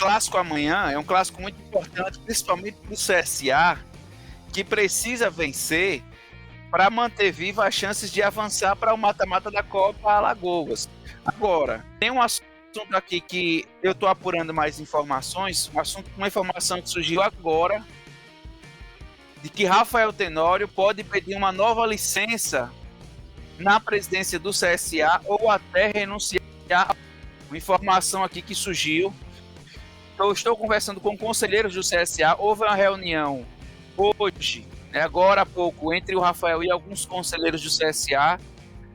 clássico amanhã é um clássico muito importante, principalmente para o CSA, que precisa vencer para manter viva as chances de avançar para o mata-mata da Copa Alagoas. Agora, tem um assunto aqui que eu estou apurando mais informações, uma informação que surgiu agora, de que Rafael Tenório pode pedir uma nova licença na presidência do CSA ou até renunciar. Uma informação aqui que surgiu. Eu estou conversando com conselheiros do CSA. Houve uma reunião hoje, agora há pouco, entre o Rafael e alguns conselheiros do CSA.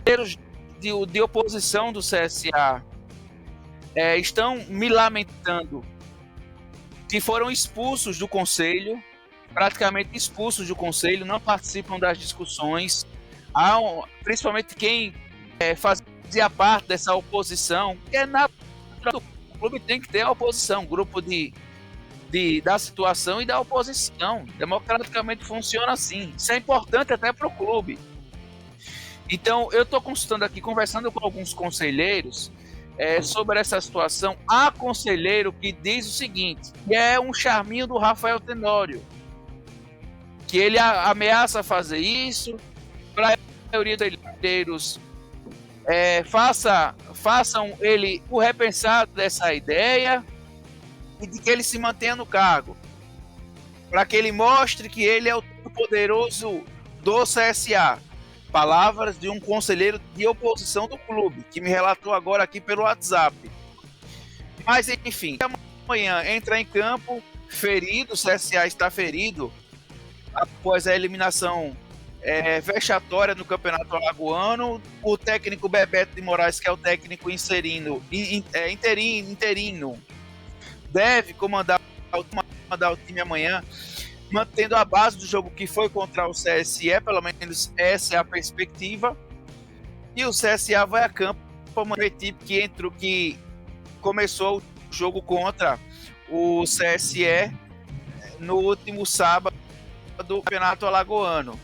Conselheiros de oposição do CSA estão me lamentando que foram expulsos do conselho, praticamente expulsos do conselho, não participam das discussões. Principalmente quem fazia parte dessa oposição, que é natural. O clube tem que ter a oposição, grupo da situação e da oposição. Democraticamente funciona assim. Isso é importante até para o clube. Então, eu estou consultando aqui, conversando com alguns conselheiros sobre essa situação. Há conselheiro que diz o seguinte, que é um charminho do Rafael Tenório, que ele ameaça fazer isso, para a maioria dos conselheiros façam ele o repensado dessa ideia e de que ele se mantenha no cargo, para que ele mostre que ele é o poderoso do CSA. Palavras de um conselheiro de oposição do clube, que me relatou agora aqui pelo WhatsApp. Mas, enfim, amanhã entra em campo ferido, o CSA está ferido após a eliminação vexatória no Campeonato Alagoano. O técnico Bebeto de Moraes, que é o técnico interino, deve comandar o time amanhã, mantendo a base do jogo que foi contra o CSE, pelo menos essa é a perspectiva. E o CSA vai a campo para uma equipe que começou o jogo contra o CSE no último sábado do Campeonato Alagoano.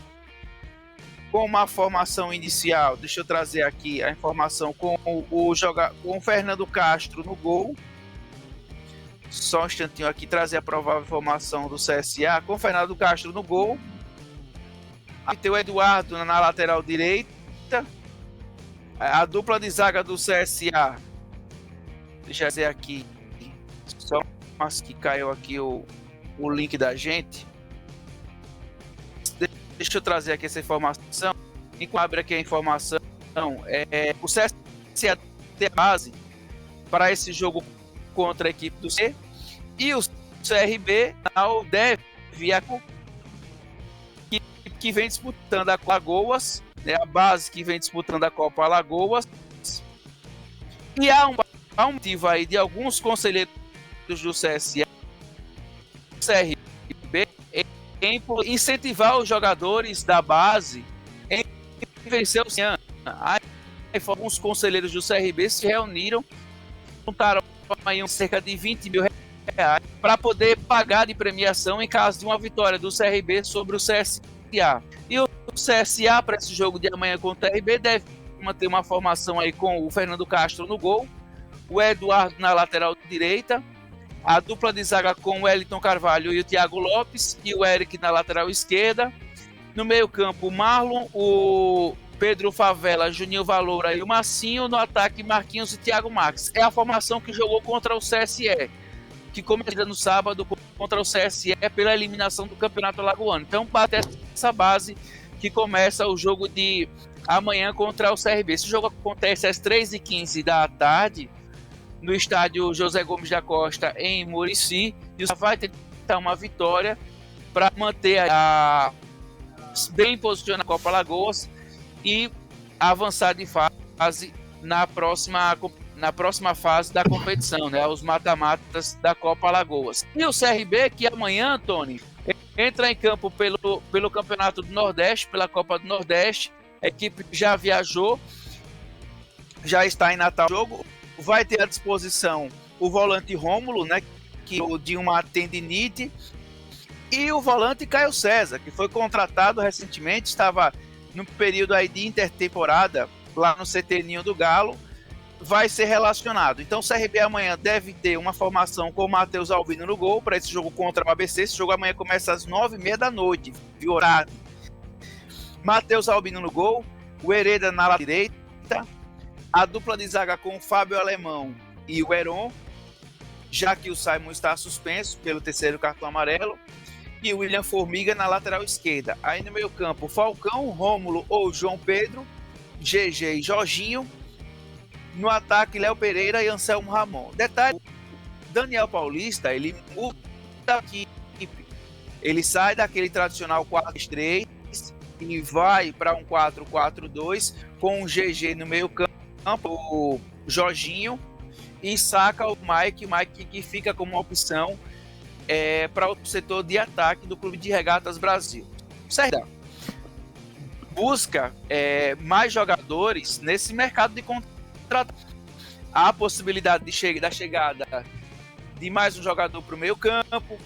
Com uma formação inicial, deixa eu trazer aqui a informação, com o Fernando Castro no gol. Só um instantinho aqui, trazer a provável formação do CSA, com o Fernando Castro no gol. Aí tem o Eduardo na lateral direita. A dupla de zaga do CSA, deixa eu dizer aqui, só mas que caiu aqui o link da gente. Deixa eu trazer aqui essa informação. Enquanto abre aqui a informação, o CSA tem a base para esse jogo contra a equipe do C, e o CRB deve que vem disputando a Copa Alagoas, a base que vem disputando a Copa Alagoas, e há um motivo aí de alguns conselheiros do CSA, CRB, em incentivar os jogadores da base em vencer o Cian. Alguns conselheiros do CRB se reuniram, juntaram aí cerca de 20 mil reais para poder pagar de premiação em caso de uma vitória do CRB sobre o CSA. E o CSA, para esse jogo de amanhã contra o CRB, deve manter uma formação aí com o Fernando Castro no gol, o Eduardo na lateral direita, a dupla de zaga com o Wellington Carvalho e o Thiago Lopes, e o Eric na lateral esquerda. No meio campo, o Marlon, o Pedro Favela, Juninho Valoura e o Massinho. No ataque, Marquinhos e Thiago Max. É a formação que jogou contra o CSE, que começou no sábado contra o CSE pela eliminação do Campeonato Alagoano. Então, bate essa base que começa o jogo de amanhã contra o CRB. Esse jogo acontece às 3h15 da tarde, no estádio José Gomes da Costa, em Murici, e vai tentar uma vitória para manter bem posicionado na Copa Alagoas e avançar de fase na próxima fase da competição, os mata-matas da Copa Alagoas. E o CRB, que amanhã, Tony, entra em campo pelo Campeonato do Nordeste, pela Copa do Nordeste. A equipe já viajou, já está em Natal. O jogo vai ter à disposição o volante Rômulo, que de uma tendinite, e o volante Caio César, que foi contratado recentemente, estava no período aí de intertemporada lá no CT Ninho do Galo, vai ser relacionado. Então o CRB amanhã deve ter uma formação com o Matheus Albino no gol para esse jogo contra o ABC. Esse jogo amanhã começa às 9h30 da noite, viu horário. Matheus Albino no gol, o Hereda na lateral direita, a dupla de zaga com o Fábio Alemão e o Heron, já que o Simon está suspenso pelo terceiro cartão amarelo, e o William Formiga na lateral esquerda. Aí no meio campo, Falcão, Rômulo ou João Pedro, GG e Jorginho. No ataque, Léo Pereira e Anselmo Ramon. Detalhe, Daniel Paulista, ele muda a equipe. Ele sai daquele tradicional 4-3 e vai para um 4-4-2 com o GG no meio campo, o Jorginho, e saca o Mike que fica como uma opção para o setor de ataque do Clube de Regatas Brasil. Certo? Busca mais jogadores nesse mercado de contratação. Há a possibilidade da chegada de mais um jogador para o meio campo,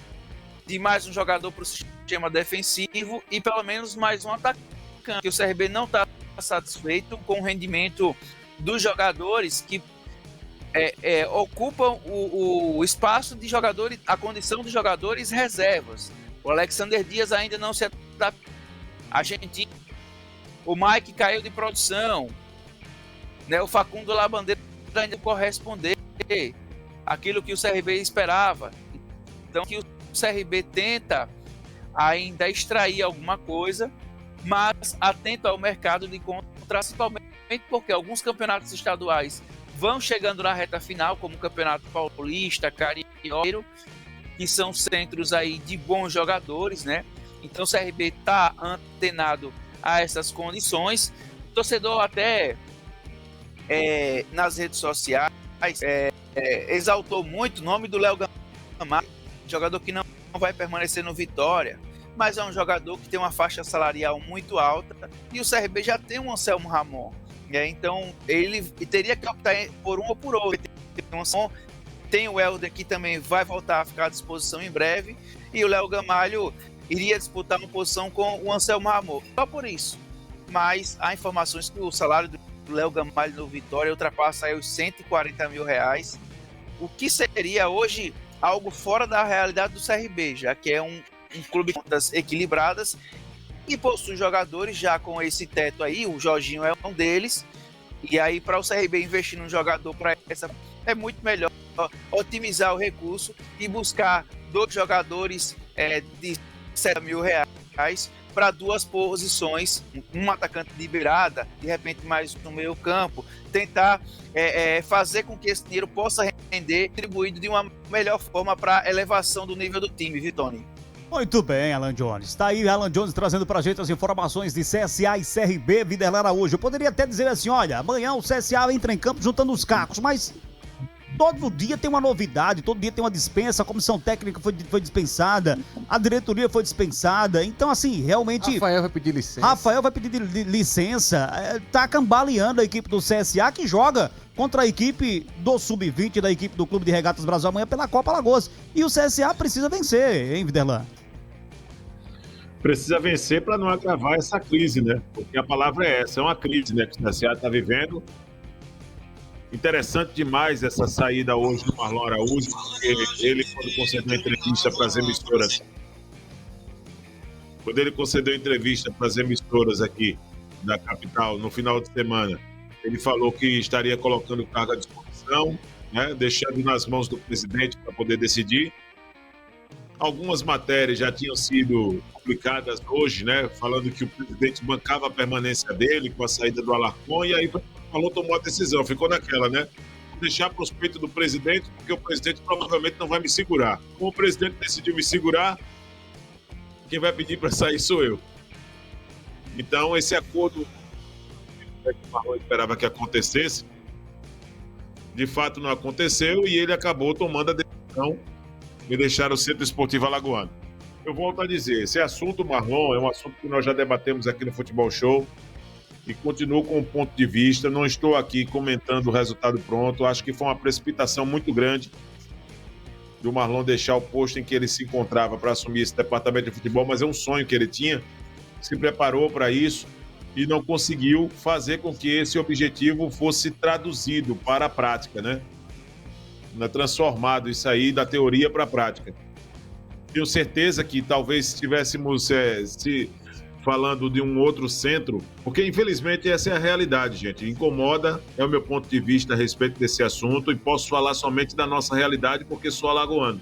de mais um jogador para o sistema defensivo e pelo menos mais um atacante. O CRB não está satisfeito com o rendimento dos jogadores que ocupam o espaço de jogadores, a condição de jogadores reservas. O Alexander Dias ainda não se adaptou. Argentino. O Mike caiu de produção. Né, o Facundo Labandeira ainda corresponder aquilo que o CRB esperava. Então, que o CRB tenta ainda extrair alguma coisa, mas atento ao mercado de contratos, principalmente porque alguns campeonatos estaduais vão chegando na reta final, como o Campeonato Paulista, Carioca, que são centros aí de bons jogadores, né? Então, o CRB está antenado a essas condições. O torcedor até nas redes sociais exaltou muito o nome do Léo Gamalho, jogador que não vai permanecer no Vitória, mas é um jogador que tem uma faixa salarial muito alta e o CRB já tem um Anselmo Ramon, então ele teria que optar por um ou por outro. Tem o Helder que também vai voltar a ficar à disposição em breve e o Léo Gamalho iria disputar uma posição com o Anselmo Ramon, só por isso. Mas há informações que o salário do Léo Gamalho no Vitória ultrapassa aí os R$140 mil, o que seria hoje algo fora da realidade do CRB, já que é um clube de contas equilibradas e possui jogadores já com esse teto aí. O Jorginho é um deles, e aí para o CRB investir num jogador para essa é muito melhor otimizar o recurso e buscar 2 jogadores de R$7 mil para 2 posições, um atacante de beirada, de repente mais no meio campo, tentar fazer com que esse dinheiro possa render distribuído de uma melhor forma para a elevação do nível do time, Vitoni. Muito bem, Alan Jones. Está aí Alan Jones trazendo pra gente as informações de CSA e CRB, Viderlan Araújo. Eu poderia até dizer assim, olha, amanhã o CSA entra em campo juntando os cacos, mas todo dia tem uma novidade, todo dia tem uma dispensa, a comissão técnica foi dispensada, a diretoria foi dispensada, então assim, realmente... Rafael vai pedir licença, tá cambaleando a equipe do CSA que joga contra a equipe do Sub-20 da equipe do Clube de Regatas Brasil amanhã pela Copa Alagoas. E o CSA precisa vencer, hein, Viderlan? Precisa vencer para não agravar essa crise, né? Porque a palavra é essa, é uma crise, né, que o CSA está vivendo. Interessante demais essa saída hoje do Marlon Araújo, porque ele, quando concedeu entrevista para as emissoras aqui da capital no final de semana, ele falou que estaria colocando o cargo à disposição, né, deixando nas mãos do presidente para poder decidir. Algumas matérias já tinham sido publicadas hoje, né, falando que o presidente bancava a permanência dele com a saída do Alarcon, e aí falou, tomou a decisão, ficou naquela, né? Vou deixar para os peitos do presidente, porque o presidente provavelmente não vai me segurar. Como o presidente decidiu me segurar, quem vai pedir para sair sou eu. Então, esse acordo que o Marlon esperava que acontecesse, de fato não aconteceu, e ele acabou tomando a decisão de deixar o Centro Esportivo Alagoano. Eu volto a dizer, esse assunto, Marlon, é um assunto que nós já debatemos aqui no Futebol Show, e continuo com um ponto de vista, não estou aqui comentando o resultado pronto, acho que foi uma precipitação muito grande do Marlon deixar o posto em que ele se encontrava para assumir esse departamento de futebol, mas é um sonho que ele tinha, se preparou para isso, e não conseguiu fazer com que esse objetivo fosse traduzido para a prática, né? Transformado isso aí da teoria para a prática. Tenho certeza que talvez estivéssemos se falando de um outro centro, porque infelizmente essa é a realidade, gente. Incomoda, é o meu ponto de vista a respeito desse assunto, e posso falar somente da nossa realidade porque sou alagoano.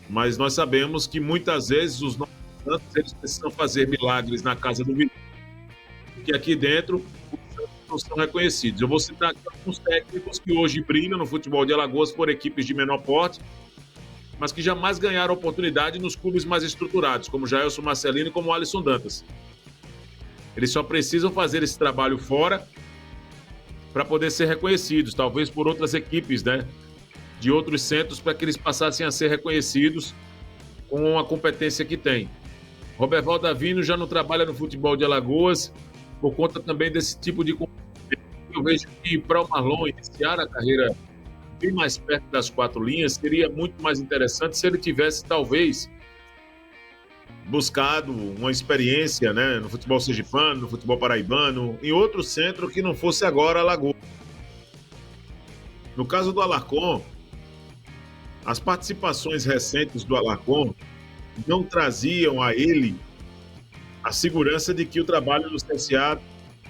Mas nós sabemos que muitas vezes os nossos santos, eles precisam fazer milagres na casa do vizinho, porque aqui dentro os santos não são reconhecidos. Eu vou citar aqui alguns técnicos que hoje brilham no futebol de Alagoas por equipes de menor porte, mas que jamais ganharam oportunidade nos clubes mais estruturados, como Jailson Marcelino e como Alisson Dantas. Eles só precisam fazer esse trabalho fora para poder ser reconhecidos, talvez por outras equipes, né, de outros centros, para que eles passassem a ser reconhecidos com a competência que têm. Roberval Davino já não trabalha no futebol de Alagoas por conta também desse tipo de competência. Eu vejo que para o Marlon iniciar a carreira bem mais perto das 4 linhas, seria muito mais interessante se ele tivesse, talvez, buscado uma experiência, né, no futebol sergipano, no futebol paraibano, em outro centro que não fosse agora Alagoas. No caso do Alarcon, as participações recentes do Alarcon não traziam a ele a segurança de que o trabalho do CSA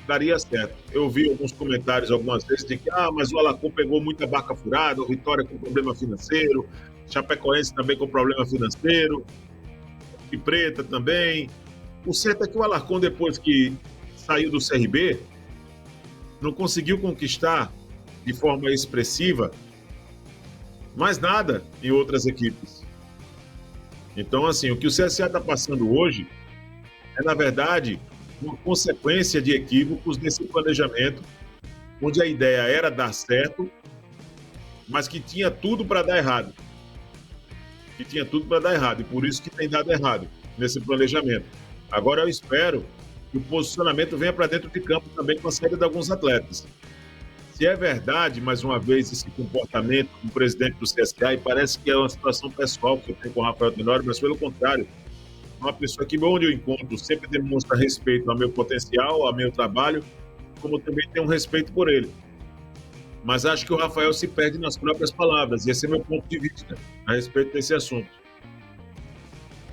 daria certo. Eu vi alguns comentários algumas vezes de que mas o Alarcon pegou muita barca furada, o Vitória com problema financeiro, Chapecoense também com problema financeiro, e Preta também. O certo é que o Alarcon, depois que saiu do CRB, não conseguiu conquistar de forma expressiva mais nada em outras equipes. Então, assim, o que o CSA está passando hoje é, na verdade, uma consequência de equívocos desse planejamento, onde a ideia era dar certo, mas que tinha tudo para dar errado. E por isso que tem dado errado nesse planejamento. Agora eu espero que o posicionamento venha para dentro de campo também com a saída de alguns atletas. Se é verdade, mais uma vez, esse comportamento do presidente do CSA, e parece que é uma situação pessoal que eu tenho com o Rafael Tenório, mas pelo contrário, uma pessoa que, onde eu encontro, sempre demonstra respeito ao meu potencial, ao meu trabalho, como também tenho um respeito por ele. Mas acho que o Rafael se perde nas próprias palavras, e esse é meu ponto de vista a respeito desse assunto.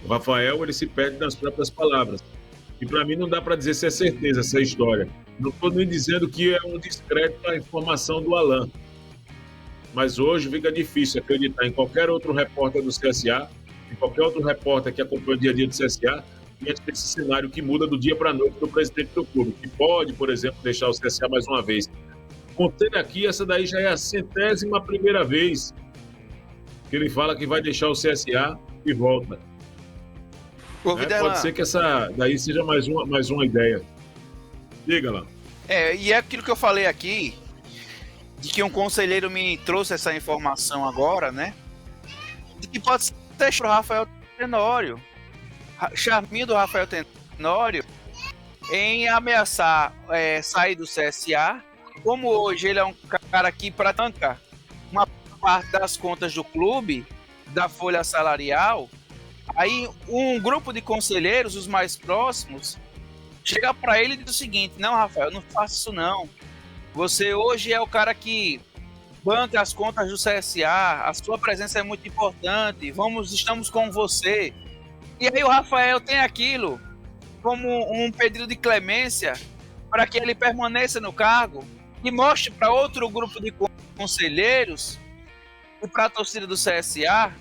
O Rafael, ele se perde nas próprias palavras. E para mim não dá para dizer se é certeza essa história. Não estou nem dizendo que é um descrédito à informação do Alain. Mas hoje fica difícil acreditar em qualquer outro repórter do CSA, em qualquer outro repórter que acompanha o dia a dia do CSA, diante desse cenário que muda do dia para a noite do presidente do clube, que pode, por exemplo, deixar o CSA mais uma vez. Contando aqui, essa daí já é a 101ª vez que ele fala que vai deixar o CSA e volta. Pode ser que essa daí seja mais uma ideia. Diga lá. E é aquilo que eu falei aqui, de que um conselheiro me trouxe essa informação agora, né? De que pode ser o Rafael Tenório, charminho do Rafael Tenório, em ameaçar sair do CSA. Como hoje ele é um cara que pratica uma parte das contas do clube, da folha salarial, aí um grupo de conselheiros, os mais próximos, chega para ele e diz o seguinte: não, Rafael, não faça isso não. Você hoje é o cara que banca as contas do CSA, a sua presença é muito importante, estamos com você. E aí o Rafael tem aquilo como um pedido de clemência para que ele permaneça no cargo e mostre para outro grupo de conselheiros e para a torcida do CSA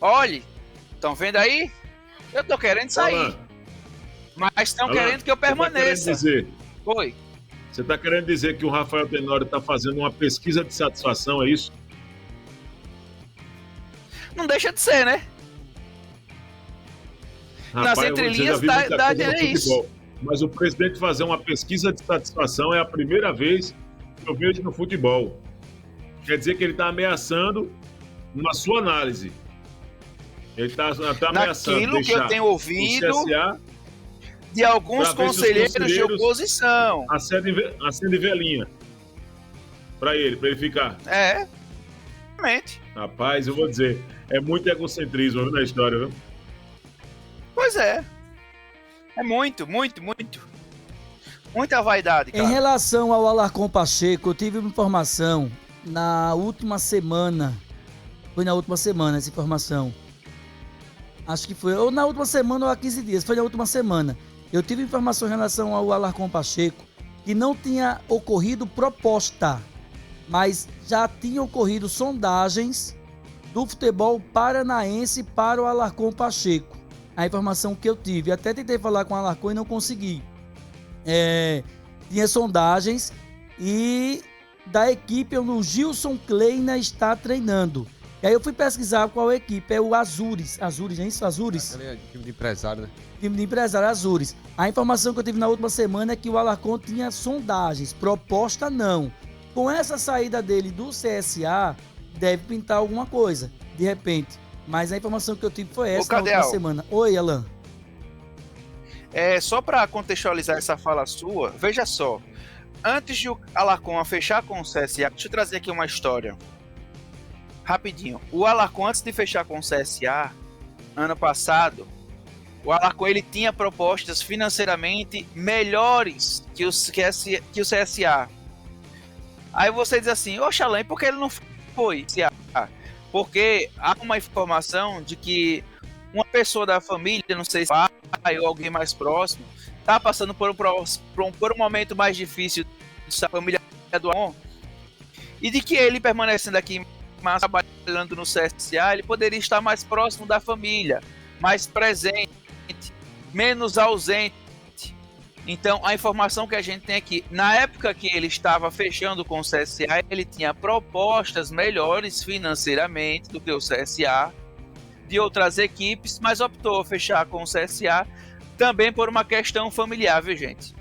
olhe, estão vendo aí? Eu tô querendo sair, mas estão querendo que eu permaneça. Oi. Você está querendo dizer que o Rafael Tenório está fazendo uma pesquisa de satisfação, é isso? Não deixa de ser, né? Rapaz, nas entrelinhas dá isso. Mas o presidente fazer uma pesquisa de satisfação é a primeira vez que eu vejo no futebol. Quer dizer que ele está ameaçando na sua análise. Ele está ameaçando naquilo que eu tenho ouvido de alguns conselheiros de oposição. Acende velhinha para ele ficar. Realmente. Rapaz, eu vou dizer, é muito egocentrismo na história, viu? Pois é. É muito, muito, muito. Muita vaidade, Em cara. relação ao Alarcon Pacheco, eu tive uma informação na última semana. Foi na última semana essa informação. Acho que foi ou na última semana ou há 15 dias. Foi na última semana. Eu tive informação em relação ao Alarcon Pacheco que não tinha ocorrido proposta, mas já tinham ocorrido sondagens do futebol paranaense para o Alarcon Pacheco. A informação que eu tive. Até tentei falar com o Alarcon e não consegui. Tinha sondagens e da equipe onde o Gilson Kleina está treinando. E aí eu fui pesquisar qual equipe, é o Azures. Azures, é isso? Azures? É time de empresário, né? Time de empresário Azures. A informação que eu tive na última semana é que o Alarcon tinha sondagens, proposta não. Com essa saída dele do CSA, deve pintar alguma coisa, de repente. Mas a informação que eu tive foi essa na última semana. Oi, Alan. Só para contextualizar essa fala sua, veja só. Antes de o Alarcon fechar com o CSA, deixa eu trazer aqui uma história. Rapidinho. O Alarcon, antes de fechar com o CSA, ano passado, o Alarcon ele tinha propostas financeiramente melhores que o CSA. Aí você diz assim, Oxalém, por que ele não foi? Porque há uma informação de que uma pessoa da família, não sei se pai ou alguém mais próximo, está passando por um momento mais difícil da família do Alarcon, e de que ele permanecendo aqui, mas trabalhando no CSA, ele poderia estar mais próximo da família, mais presente, menos ausente. Então, a informação que a gente tem aqui, na época que ele estava fechando com o CSA, ele tinha propostas melhores financeiramente do que o CSA, de outras equipes, mas optou fechar com o CSA também por uma questão familiar, viu, gente?